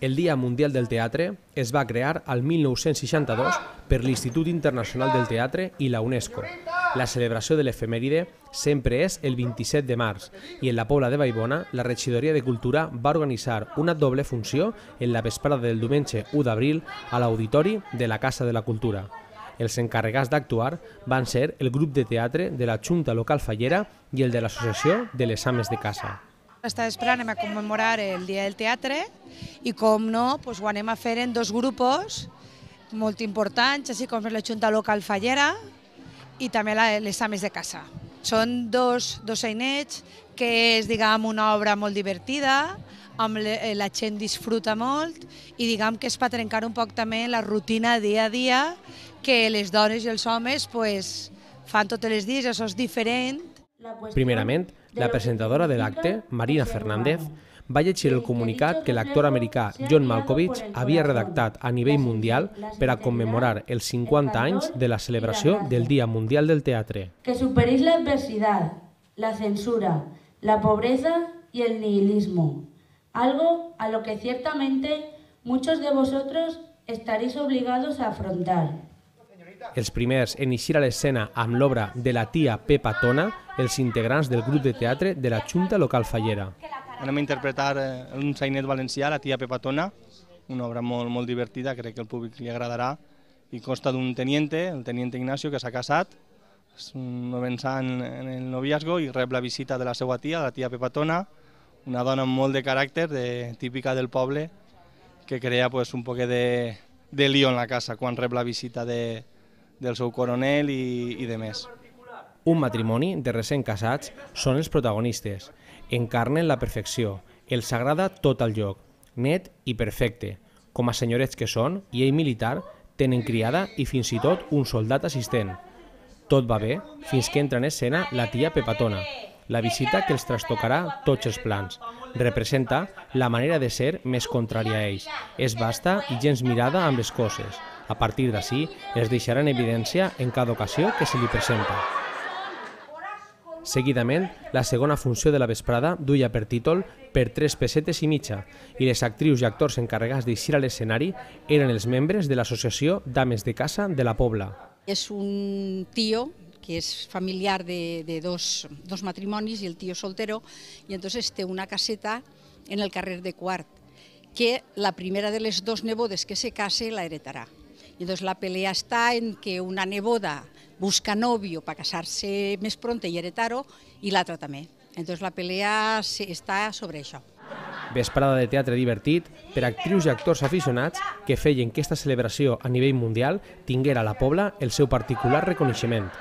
El Dia Mundial del Teatre es va crear al 1962 per l'Institut Internacional del Teatre i la UNESCO. La celebració de l'efemèride sempre és el 27 de març i en la Pobla de Vallbona la Regidoria de Cultura va organitzar una doble funció en la vesprada del diumenge 1 d'abril a l'Auditori de la Casa de la Cultura. Els encarregats d'actuar van ser el grup de teatre de la Junta Local Fallera i el de l'Associació de les Ames de Casa. Esta vespre anem a commemorar el Dia del Teatre i, com no, ho anem a fer en dos grups molt importants, així com la Junta Local Fallera i també les Ames de Casa. Són dos einets que és, una obra molt divertida, amb la gent disfruta molt i que és per trencar un poc també la rutina dia a dia que les dones i els homes fan tots els dies, això és diferent. Primerament, la presentadora de l'acte, Marina Fernández, va llegir el comunicat que l'actor americà John Malkovich havia redactat a nivell mundial per a commemorar els 50 anys de la celebració del Dia Mundial del Teatre. Que superéis la adversidad, la censura, la pobreza y el nihilismo, algo a lo que ciertamente muchos de vosotros estaréis obligados a afrontar. Els primers en eixir a l'escena amb l'obra de la tia Pepa Tona, els integrants del grup de teatre de la Junta Local Fallera. Anem a interpretar un sainet valencià, la tia Pepa Tona, una obra molt divertida, crec que al públic li agradarà, i consta d'un teniente, el teniente Ignacio, que s'ha casat, és avançant en el noviazgo i rep la visita de la seva tia, la tia Pepa Tona, una dona amb molt de caràcter, típica del poble, que crea un poc de lío en la casa quan rep la visita del seu coronel i de més. Un matrimoni de recent casats són els protagonistes. Encarnen la perfecció, els agrada tot el lloc, net i perfecte. Com a senyorets que són, i ell militar, tenen criada i fins i tot un soldat assistent. Tot va bé fins que entra en escena la tia Pepa Tona, la visita que els trastocarà tots els plans. Representa la manera de ser més contrària a ells. És vasta i gens mirada amb les coses. A partir d'ací, es deixarà en evidència en cada ocasió que se li presenta. Seguidament, la segona funció de la vesprada duia per títol Per 3 pessetes i mitja i les actrius i actors encarregats d'eixir a l'escenari eren els membres de l'Associació d'Ames de Casa de la Pobla. És un tio que és familiar de dos matrimonis i el tio soltero, i entonces té una caseta en el carrer de Quart, que la primera de les dos nebodes que se case la heretarà. Y entonces la pelea está en que una neboda busca novio para casarse més pronto y heretar-ho, i l'altra també. Entonces la pelea està sobre això. Vesprada de teatre divertit per actrius i actors aficionats que feien que aquesta celebració a nivell mundial tinguera a la Pobla el seu particular reconeixement.